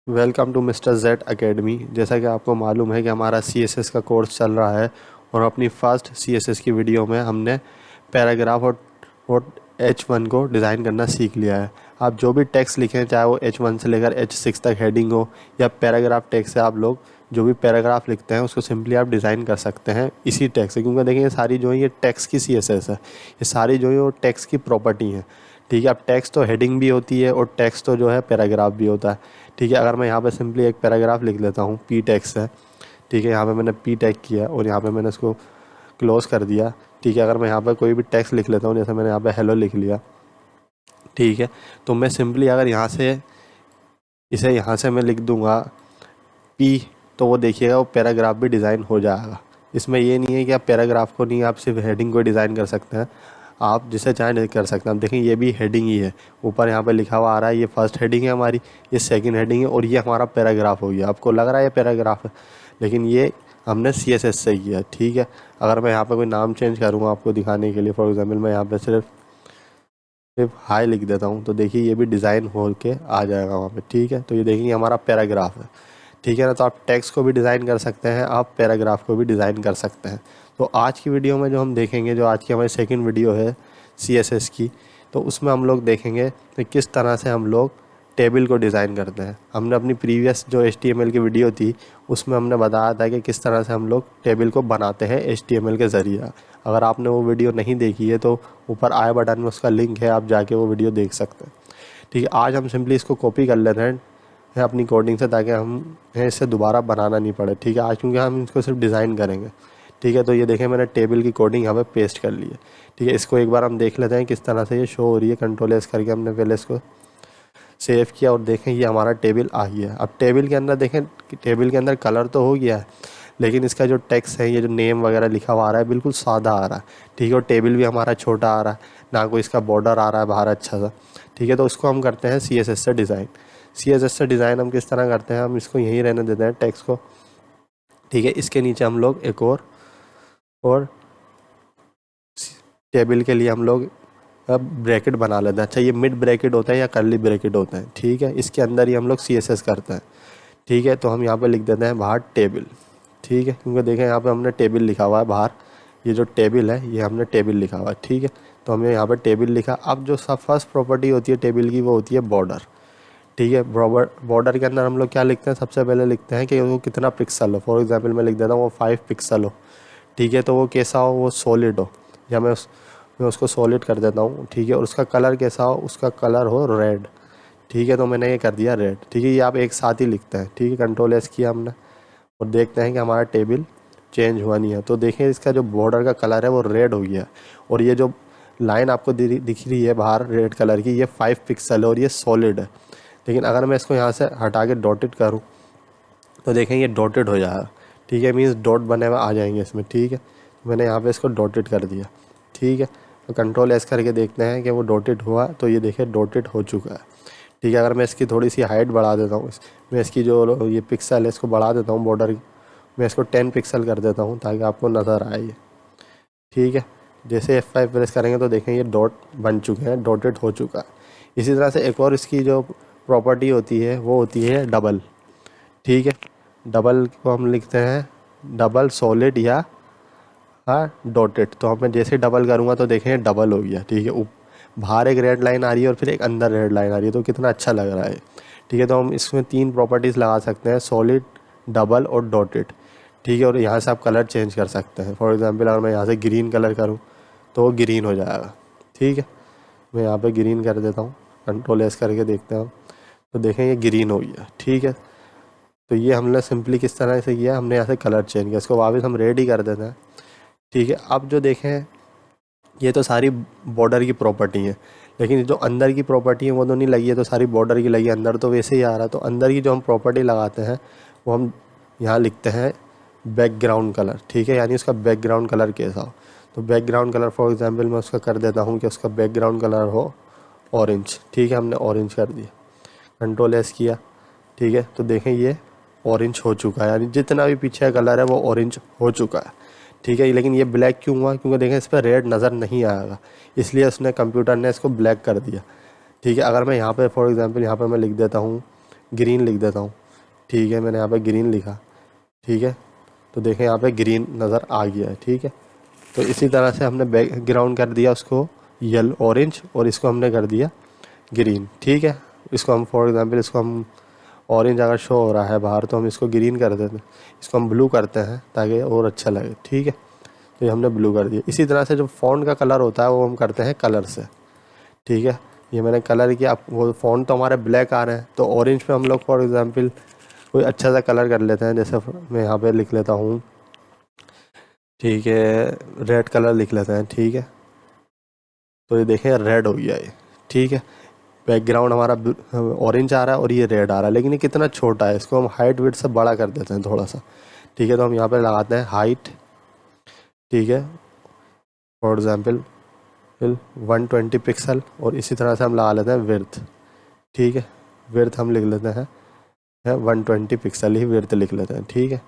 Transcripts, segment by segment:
Welcome to mister Z academy. जैसा कि आपको मालूम है कि हमारा CSS का कोर्स चल रहा है और अपनी फर्स्ट CSS की वीडियो में हमने पैराग्राफ और H1 को डिज़ाइन करना सीख लिया है। आप जो भी टेक्स्ट लिखें, चाहे वो H1 से लेकर H6 तक हेडिंग हो या पैराग्राफ टेक्स्ट से, आप लोग जो भी पैराग्राफ लिखते हैं उसको सिंपली आप डिज़ाइन कर सकते हैं इसी टेक्स्ट से। क्योंकि देखिए, ये सारी जो है ये टेक्स्ट की CSS है, ये सारी जो है वो टेक्स्ट की प्रॉपर्टी है। ठीक है, अब टेक्स्ट तो हेडिंग भी होती है और टेक्स्ट तो जो है पैराग्राफ भी होता है। ठीक है, अगर मैं यहाँ पे सिंपली एक पैराग्राफ लिख लेता हूँ, पी टेक्स्ट है। ठीक है, यहाँ पे मैंने पी टैग किया और यहाँ पे मैंने इसको क्लोज कर दिया। ठीक है, अगर मैं यहाँ पे कोई भी टेक्स्ट लिख लेता हूँ, जैसे मैंने यहाँ पे हेलो लिख लिया। ठीक है, तो मैं सिंपली अगर यहाँ से इसे यहाँ से मैं लिख दूँगा पी, तो वो देखिएगा वो पैराग्राफ भी डिज़ाइन हो जाएगा। इसमें ये नहीं है कि आप पैराग्राफ को नहीं, आप सिर्फ हेडिंग को डिज़ाइन कर सकते हैं, आप जिसे चाहें कर सकते हैं। आप देखें, ये भी हेडिंग ही है, ऊपर यहाँ पे लिखा हुआ आ रहा है, ये फर्स्ट हेडिंग है हमारी, ये सेकंड हेडिंग है और ये हमारा पैराग्राफ हो गया। आपको लग रहा है ये पैराग्राफ है, लेकिन ये हमने CSS से किया। ठीक है, अगर मैं यहाँ पे कोई नाम चेंज करूँगा आपको दिखाने के लिए, फॉर एग्जाम्पल मैं यहाँ पे सिर्फ हाई लिख देता हूँ, तो देखिए ये भी डिज़ाइन हो के आ जाएगा वहाँ पे। ठीक है, तो ये देखिए हमारा पैराग्राफ है। ठीक है ना, तो आप टेक्स्ट को भी डिज़ाइन कर सकते हैं, आप पैराग्राफ को भी डिज़ाइन कर सकते हैं। तो आज की वीडियो में जो हम देखेंगे, जो आज की हमारी सेकंड वीडियो है CSS की, तो उसमें हम लोग देखेंगे कि किस तरह से हम लोग टेबल को डिज़ाइन करते हैं। हमने अपनी प्रीवियस जो HTML की वीडियो थी उसमें हमने बताया था कि किस तरह से हम लोग टेबल को बनाते हैं HTML के ज़रिए। अगर आपने वो वीडियो नहीं देखी है तो ऊपर आई बटन में उसका लिंक है, आप जाके वो वीडियो देख सकते हैं। ठीक है, आज हम सिंपली इसको कॉपी कर लेते हैं अपनी कोडिंग से, ताकि हम इससे दोबारा बनाना नहीं पड़े। ठीक है, आज क्योंकि हम इसको सिर्फ डिज़ाइन करेंगे। ठीक है, तो ये देखें मैंने टेबल की कोडिंग यहाँ पे पेस्ट कर ली है। ठीक है, इसको एक बार हम देख लेते हैं किस तरह से ये शो हो रही है। कंट्रोल S करके हमने पहले इसको सेव किया और देखें ये हमारा टेबल आ गया। अब टेबल के अंदर देखें कि टेबल के अंदर कलर तो हो गया है, लेकिन इसका जो टेक्स्ट है, ये जो नेम वगैरह लिखा हुआ आ रहा है, बिल्कुल सादा आ रहा है। ठीक है, और टेबल भी हमारा छोटा आ रहा है, ना कोई इसका बॉर्डर आ रहा है बाहर अच्छा सा। ठीक है, तो उसको हम करते हैं CSS से डिज़ाइन। CSS से डिज़ाइन हम किस तरह करते हैं, हम इसको यहीं रहने देते हैं टेक्स्ट को। ठीक है, इसके नीचे हम लोग एक और टेबल के लिए हम लोग अब ब्रैकेट बना लेते हैं। अच्छा, ये मिड ब्रैकेट होता है या कर्ली ब्रैकेट होता है। ठीक है, इसके अंदर ही हम लोग CSS करते हैं। ठीक है, तो हम यहाँ पे लिख देते हैं बाहर टेबल। ठीक है, क्योंकि देखें यहाँ पे हमने टेबल लिखा हुआ है बाहर, ये जो टेबल है ये हमने टेबल लिखा हुआ है। ठीक है, तो हमने यहाँ पे टेबल लिखा। अब जो सब फर्स्ट प्रॉपर्टी होती है टेबल की, वो होती है बॉर्डर। ठीक है, बॉर्डर के अंदर हम लोग क्या लिखते हैं, सबसे पहले लिखते हैं कि वो कितना पिक्सल हो। फॉर एग्जाम्पल मैं लिख देता हूँ वो 5 पिक्सल हो। ठीक है, तो वो कैसा हो, वो सॉलिड हो, या मैं उसको सॉलिड कर देता हूँ। ठीक है, और उसका कलर कैसा हो, उसका कलर हो रेड। ठीक है, तो मैंने ये कर दिया रेड। ठीक है, ये आप एक साथ ही लिखते हैं। ठीक है, कंट्रोल S किया हमने और देखते हैं कि हमारा टेबल चेंज हुआ नहीं है। तो देखें इसका जो बॉर्डर का कलर है वो रेड हो गया, और ये जो लाइन आपको दिख रही है बाहर रेड कलर की, ये 5 पिक्सल है और ये सॉलिड है। लेकिन अगर मैं इसको यहाँ से हटा के डॉटेड करूँ, तो देखें ये डॉटेड हो जाएगा। ठीक है, मीन्स डॉट बने हुए आ जाएंगे इसमें। ठीक है, तो मैंने यहाँ पे इसको डॉटेड कर दिया। ठीक है, तो कंट्रोल S करके देखते हैं कि वो डॉटेड हुआ, तो ये देखिए डॉटेड हो चुका है। ठीक है, अगर मैं इसकी थोड़ी सी हाइट बढ़ा देता हूँ, मैं इसकी जो ये पिक्सल है इसको बढ़ा देता हूँ बॉर्डर की, मैं इसको 10 पिक्सल कर देता हूँ ताकि आपको नज़र आए ये। ठीक है, जैसे F5 प्रेस करेंगे तो देखें ये डॉट बन चुके हैं, डॉटेड हो चुका है। इसी तरह से एक और इसकी जो प्रॉपर्टी होती है वो होती है डबल। ठीक है, डबल को हम लिखते हैं डबल सॉलिड या डॉटेड। तो अब मैं जैसे डबल करूँगा तो देखें डबल हो गया। ठीक है, बाहर एक रेड लाइन आ रही है और फिर एक अंदर रेड लाइन आ रही है, तो कितना अच्छा लग रहा है। ठीक है, तो हम इसमें 3 प्रॉपर्टीज़ लगा सकते हैं, सॉलिड, डबल और डॉटेड। ठीक है, और यहाँ से आप कलर चेंज कर सकते हैं। फॉर एग्जांपल अगर मैं यहाँ से ग्रीन कलर करूँ तो वो ग्रीन हो जाएगा। ठीक है, मैं यहाँ पे ग्रीन कर देता हूँ, कंट्रोल S करके देखते हैं हम, तो देखें ये ग्रीन हो गया। ठीक है, तो ये हमने सिंपली किस तरह से किया, हमने यहाँ से कलर चेंज किया, इसको वापस हम रेड ही कर देते हैं। ठीक है, अब जो देखें ये तो सारी बॉर्डर की प्रॉपर्टी है, लेकिन जो अंदर की प्रॉपर्टी है वो तो नहीं लगी है, तो सारी बॉर्डर की लगी है, अंदर तो वैसे ही आ रहा है। तो अंदर की जो हम प्रॉपर्टी लगाते हैं वो हम यहाँ लिखते हैं बैकग्राउंड कलर। ठीक है, यानी उसका बैकग्राउंड कलर कैसा हो। तो बैकग्राउंड कलर फॉर एग्जांपल मैं उसका कर देता हूँ कि उसका बैकग्राउंड कलर हो ऑरेंज। ठीक है, हमने ऑरेंज कर दिया, कंट्रोल S किया। ठीक है, तो देखें ये ऑरेंज हो चुका है, यानी जितना भी पीछे कलर है वो ऑरेंज हो चुका है। ठीक है, लेकिन ये ब्लैक क्यों हुआ, क्योंकि देखें इस पर रेड नज़र नहीं आएगा, इसलिए उसने कंप्यूटर ने इसको ब्लैक कर दिया। ठीक है, अगर मैं यहाँ पे फॉर एग्जांपल यहाँ पे मैं लिख देता हूँ ग्रीन लिख देता हूँ। ठीक है, मैंने यहाँ पे ग्रीन लिखा। ठीक है, तो देखें यहाँ पे ग्रीन नज़र आ गया है। ठीक है, तो इसी तरह से हमने बैकग्राउंड कर दिया उसको येलो ऑरेंज, और इसको हमने कर दिया ग्रीन। ठीक है, इसको हम फॉर एग्जांपल इसको हम ऑरेंज अगर शो हो रहा है बाहर तो हम इसको ग्रीन कर देते हैं, इसको हम ब्लू करते हैं ताकि और अच्छा लगे। ठीक है, तो ये हमने ब्लू कर दिया। इसी तरह से जो फ़ॉन्ट का कलर होता है वो हम करते हैं कलर से। ठीक है, ये मैंने कलर किया। अब वो फ़ॉन्ट तो हमारे ब्लैक आ रहे हैं, तो ऑरेंज पे हम लोग फॉर एग्जांपल कोई अच्छा सा कलर कर लेते हैं। जैसे मैं यहाँ पे लिख लेता हूँ, ठीक है, रेड कलर लिख लेते हैं। ठीक है, तो ये देखें रेड हो गया ये। ठीक है, बैकग्राउंड हमारा ऑरेंज आ रहा है और ये रेड आ रहा है, लेकिन ये कितना छोटा है, इसको हम हाइट विड्थ से बड़ा कर देते हैं थोड़ा सा। ठीक है, तो हम यहाँ पे लगाते हैं हाइट। ठीक है, फॉर एग्जांपल 120 पिक्सल, और इसी तरह से हम लगा लेते हैं विड्थ। ठीक है, विड्थ हम लिख लेते हैं 120 पिक्सल ही विड्थ लिख लेते हैं। ठीक है,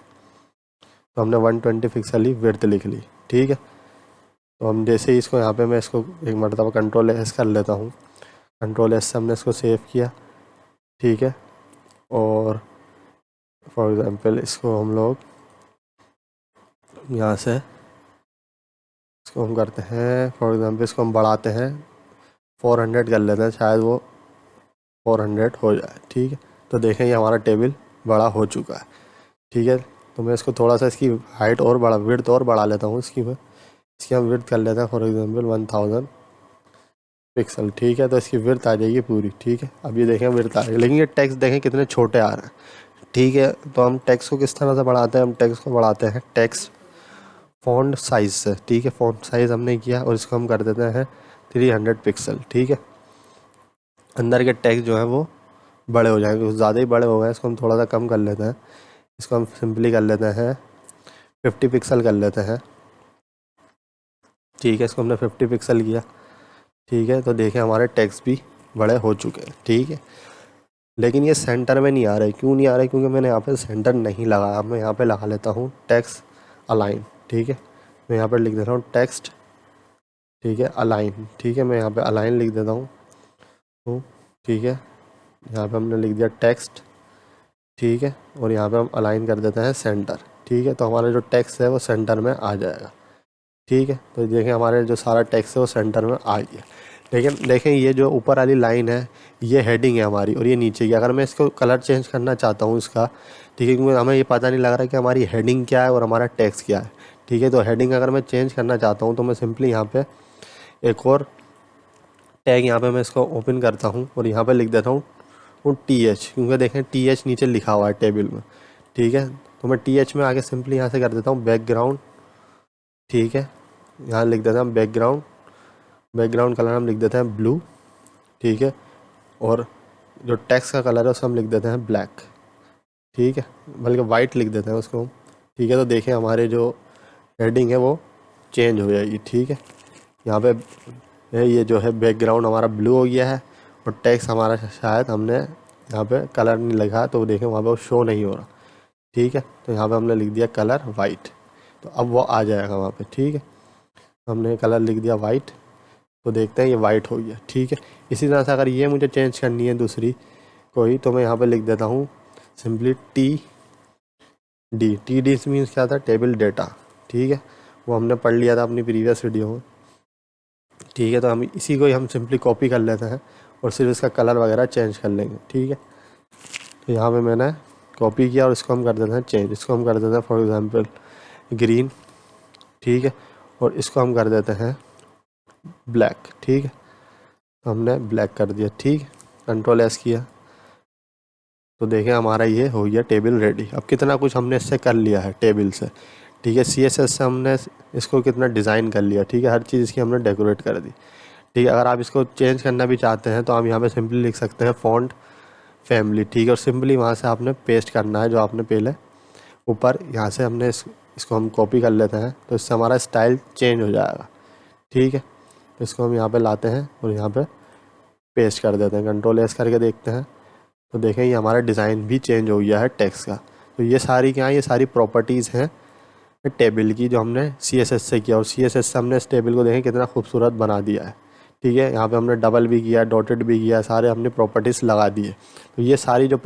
तो हमने 120 पिक्सल ही विड्थ लिख ली। ठीक है, तो हम जैसे ही इसको यहाँ पे मैं इसको एक मरतबा कंट्रोल एस कर लेता हूँ। कंट्रोल एस से हमने इसको सेव किया। ठीक है, और फॉर एग्जांपल इसको हम लोग यहाँ से इसको हम करते हैं, फॉर एग्जांपल इसको हम बढ़ाते हैं 400 कर लेते हैं, शायद वो 400 हो जाए। ठीक है, तो देखें ये हमारा टेबल बड़ा हो चुका है। ठीक है, तो मैं इसको थोड़ा सा इसकी हाइट और बढ़ा विड्थ और बढ़ा लेता हूँ इसकी हम विड्थ कर लेते हैं फॉर एग्जांपल 1000 पिक्सल। ठीक है, तो इसकी विड्थ आ जाएगी पूरी। ठीक है, अब ये देखें विड्थ आ रही है, लेकिन ये टेक्स्ट देखें कितने छोटे आ रहे हैं। ठीक है, तो हम टेक्स्ट को किस तरह से बढ़ाते हैं, हम टेक्स्ट को बढ़ाते हैं टेक्स्ट फ़ॉन्ट साइज़ से। ठीक है, फ़ॉन्ट साइज़ हमने किया और इसको हम कर देते हैं 300 पिक्सल। ठीक है, अंदर के टेक्स्ट जो है वो बड़े हो जाएंगे, कुछ ज़्यादा ही बड़े हो गए, इसको हम थोड़ा सा कम कर लेते हैं। इसको हम सिंपली कर लेते हैं 50 पिक्सल कर लेते हैं। ठीक है, इसको हमने 50 पिक्सल किया। ठीक है, तो देखें हमारे टेक्स्ट भी बड़े हो चुके हैं। ठीक है, लेकिन ये सेंटर में नहीं आ रहे। क्यों नहीं आ रहे? क्योंकि मैंने यहाँ पे सेंटर नहीं लगाया। मैं यहाँ पे लगा लेता हूँ टेक्स्ट अलाइन। ठीक है, मैं यहाँ पर लिख देता हूँ टेक्स्ट, ठीक है, अलाइन। ठीक है, मैं यहाँ पे अलाइन लिख देता हूँ। तो ठीक है, यहाँ पे हमने लिख दिया टेक्स्ट। ठीक है, और यहाँ पे हम अलाइन कर देते हैं सेंटर। ठीक है, तो हमारा जो टेक्स्ट है वो सेंटर में आ जाएगा। ठीक है, तो देखें हमारे जो सारा टेक्स्ट है वो सेंटर में आ गया। लेकिन देखें ये जो ऊपर वाली लाइन है ये हेडिंग है हमारी, और ये नीचे की। अगर मैं इसको कलर चेंज करना चाहता हूँ इसका, ठीक है, क्योंकि हमें ये पता नहीं लग रहा कि हमारी हेडिंग क्या है और हमारा टेक्स्ट क्या है। ठीक है, तो हेडिंग अगर मैं चेंज करना चाहता हूँ तो मैं सिंपली यहाँ पे एक और टैग यहाँ पे मैं इसको ओपन करता हूँ और यहाँ पे लिख देता हूँ TH, क्योंकि देखें TH नीचे लिखा हुआ है टेबल में। ठीक है, तो मैं TH में आगे सिंपली यहाँ से कर देता हूँ बैकग्राउंड। ठीक है, यहाँ लिख देता हूँ बैकग्राउंड कलर हम लिख देते हैं ब्लू। ठीक है, और जो टेक्स्ट का कलर है उसको हम लिख देते हैं ब्लैक। ठीक है, बल्कि वाइट लिख देते हैं उसको। ठीक है, तो देखें हमारे जो हेडिंग है वो चेंज हो जाएगी। ठीक है, यहाँ पे ये जो है बैकग्राउंड हमारा ब्लू हो गया है और टेक्स्ट हमारा शायद हमने यहाँ पे कलर नहीं लगा, तो देखें वहाँ पे वो शो नहीं हो रहा। ठीक है, तो यहाँ पे हमने लिख दिया कलर वाइट, तो अब वो आ जाएगा वहाँ पे। ठीक है, हमने कलर लिख दिया वाइट, तो देखते हैं ये वाइट हो गया। ठीक है, इसी तरह से अगर ये मुझे चेंज करनी है दूसरी कोई, तो मैं यहाँ पे लिख देता हूँ सिंपली TD मीन्स क्या था, टेबल डेटा। ठीक है, वो हमने पढ़ लिया था अपनी प्रीवियस वीडियो में। ठीक है, तो हम इसी को ही हम सिंपली कॉपी कर लेते हैं और सिर्फ इसका कलर वगैरह चेंज कर लेंगे। ठीक है, तो यहाँ पे मैंने कॉपी किया और इसको हम कर देते हैं चेंज। इसको हम कर देते हैं फॉर एग्जांपल ग्रीन। ठीक है, और इसको हम कर देते हैं ब्लैक। ठीक है, तो हमने ब्लैक कर दिया। ठीक, कंट्रोल एस किया, तो देखें हमारा ये हो गया टेबल रेडी। अब कितना कुछ हमने इससे कर लिया है टेबल से। ठीक है, CSS से हमने इसको कितना डिज़ाइन कर लिया। ठीक है, हर चीज़ इसकी हमने डेकोरेट कर दी। ठीक है, अगर आप इसको चेंज करना भी चाहते हैं तो हम यहाँ पे सिंपली लिख सकते हैं फ़ॉन्ट फैमिली। ठीक है, और सिंपली वहाँ से आपने पेस्ट करना है जो आपने पहले ऊपर यहाँ से हमने इसको हम कॉपी कर लेते हैं, तो इससे हमारा स्टाइल चेंज हो जाएगा। ठीक है, तो इसको हम यहाँ पे लाते हैं और यहाँ पे पेस्ट कर देते हैं। कंट्रोल एस करके देखते हैं, तो देखें ये हमारा डिज़ाइन भी चेंज हो गया है टेक्स्ट का। तो ये सारी क्या है, ये सारी प्रॉपर्टीज़ हैं टेबल की जो हमने CSS से किया, और CSS से हमने इस टेबल को देखें कितना खूबसूरत बना दिया है। ठीक है, यहाँ पे हमने डबल भी किया, डॉटेड भी किया, सारे हमने प्रॉपर्टीज़ लगा दिए। तो ये सारी जो